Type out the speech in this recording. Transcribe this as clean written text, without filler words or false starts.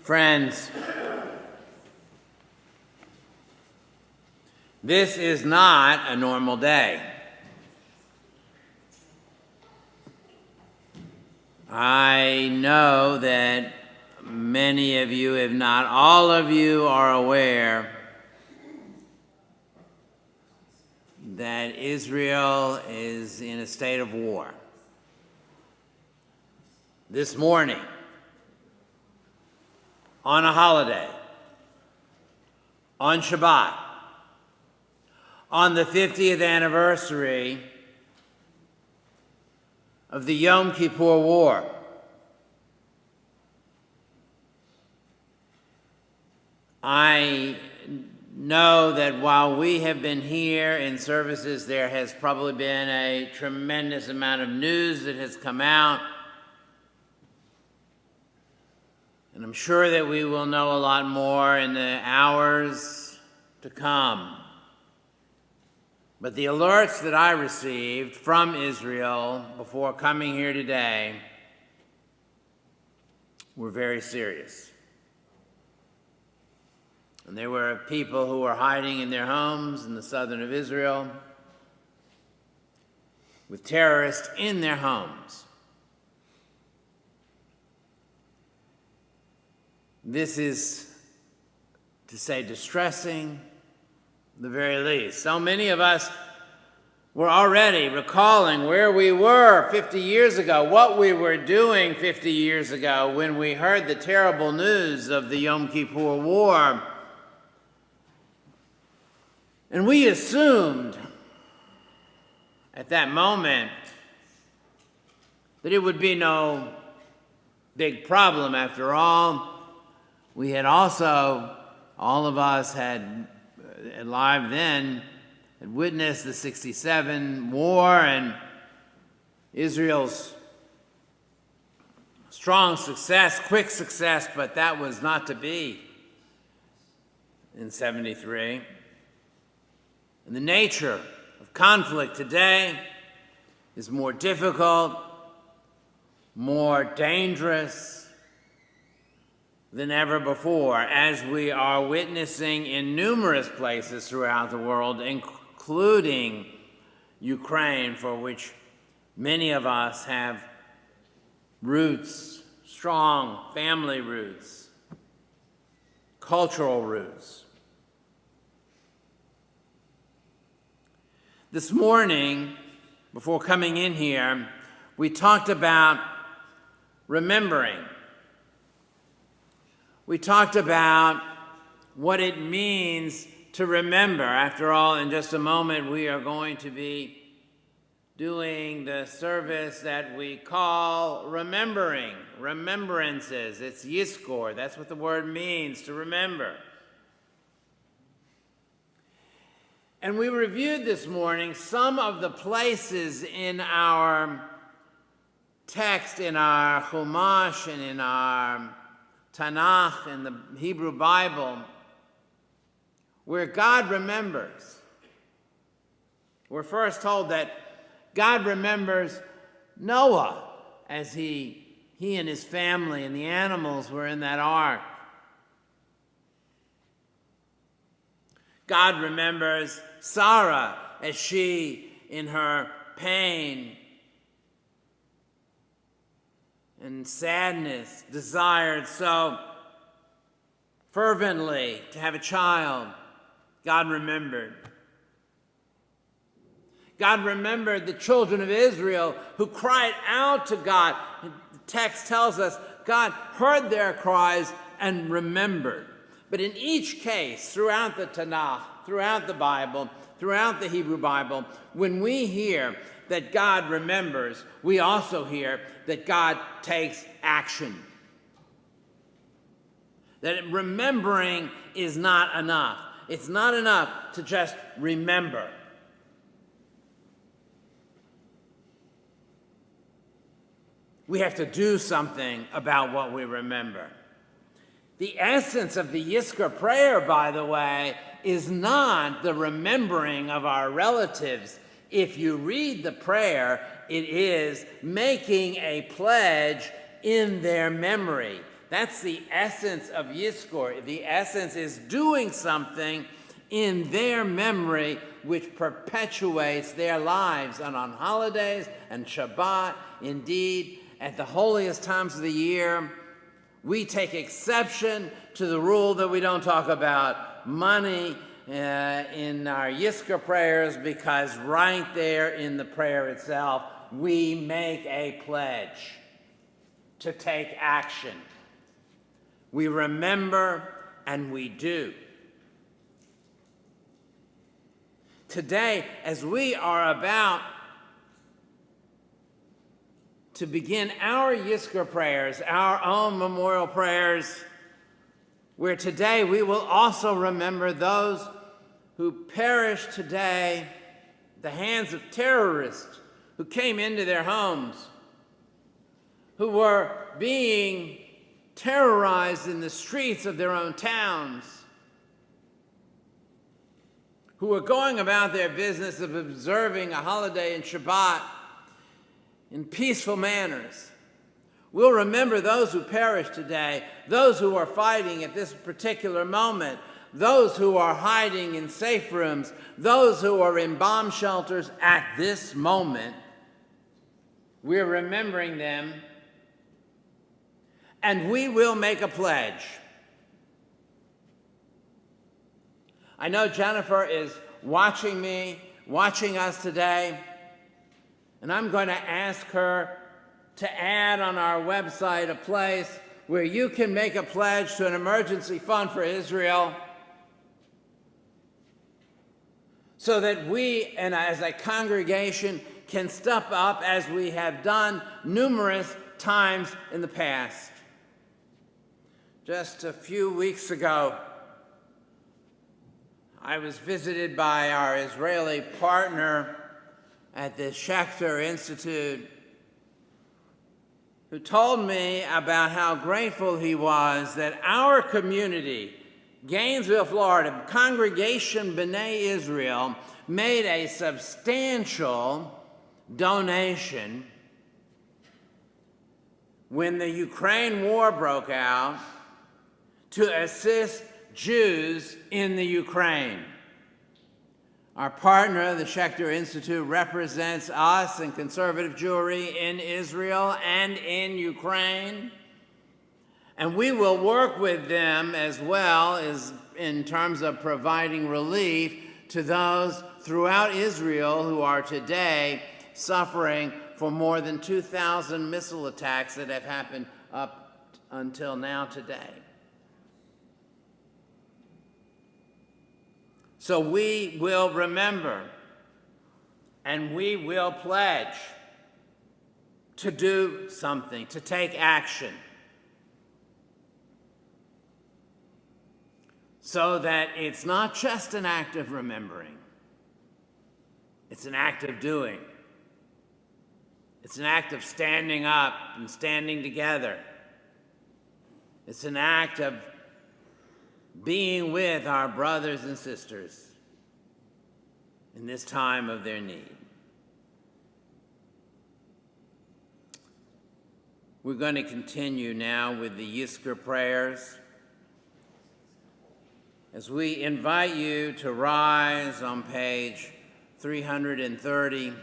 Friends, this is not a normal day. I know that many of you, if not all of you, are aware that Israel is in a state of war. This morning, on a holiday, on Shabbat, on the 50th anniversary of the Yom Kippur War, I know that while we have been here in services, there has probably been a tremendous amount of news that has come out. And I'm sure that we will know a lot more in the hours to come. But the alerts that I received from Israel before coming here today were very serious. And there were people who were hiding in their homes in the southern of Israel with terrorists in their homes. This is, to say distressing, the very least. So many of us were already recalling where we were 50 years ago, what we were doing 50 years ago when we heard the terrible news of the Yom Kippur War. And we assumed at that moment that it would be no big problem after all. We had also, all of us had alive then, had witnessed the 67 war and Israel's strong success, quick success, but that was not to be in 73. And the nature of conflict today is more difficult, more dangerous than ever before, as we are witnessing in numerous places throughout the world, including Ukraine, for which many of us have roots, strong family roots, cultural roots. This morning, before coming in here, we talked about remembering. We talked about what it means to remember. After all, in just a moment, we are going to be doing the service that we call remembering, remembrances. It's Yizkor. That's what the word means, to remember. And we reviewed this morning some of the places in our text, in our Chumash and in our Tanakh, in the Hebrew Bible, where God remembers. We're first told that God remembers Noah as he and his family and the animals were in that ark. God remembers Sarah as she, in her pain and sadness, desired so fervently to have a child. God remembered. God remembered the children of Israel who cried out to God. The text tells us God heard their cries and remembered. But in each case, throughout the Tanakh, throughout the Bible, throughout the Hebrew Bible, when we hear that God remembers, we also hear that God takes action. That remembering is not enough. It's not enough to just remember. We have to do something about what we remember. The essence of the Yizkor prayer, by the way, is not the remembering of our relatives. If you read the prayer, it is making a pledge in their memory. That's the essence of Yizkor. The essence is doing something in their memory which perpetuates their lives. And on holidays and Shabbat, indeed, at the holiest times of the year, we take exception to the rule that we don't talk about money in our Yizkor prayers, because right there in the prayer itself, we make a pledge to take action. We remember and we do. Today, as we are about to begin our Yizkor prayers, our own memorial prayers, where today we will also remember those who perished today at the hands of terrorists who came into their homes, who were being terrorized in the streets of their own towns, who were going about their business of observing a holiday in Shabbat in peaceful manners. We'll remember those who perished today, those who are fighting at this particular moment, those who are hiding in safe rooms, those who are in bomb shelters at this moment. We're remembering them, and we will make a pledge. I know Jennifer is watching us today, and I'm going to ask her to add on our website a place where you can make a pledge to an emergency fund for Israel, so that we, and as a congregation, can step up as we have done numerous times in the past. Just a few weeks ago, I was visited by our Israeli partner at the Schechter Institute, who told me about how grateful he was that our community, Gainesville, Florida, Congregation B'nai Israel, made a substantial donation when the Ukraine war broke out to assist Jews in the Ukraine. Our partner, the Schechter Institute, represents us and conservative Jewry in Israel and in Ukraine. And we will work with them as well as in terms of providing relief to those throughout Israel who are today suffering for more than 2,000 missile attacks that have happened up until now today. So we will remember and we will pledge to do something, to take action, so that it's not just an act of remembering, it's an act of doing. It's an act of standing up and standing together. It's an act of being with our brothers and sisters in this time of their need. We're going to continue now with the Yizkor prayers, as we invite you to rise on page 330.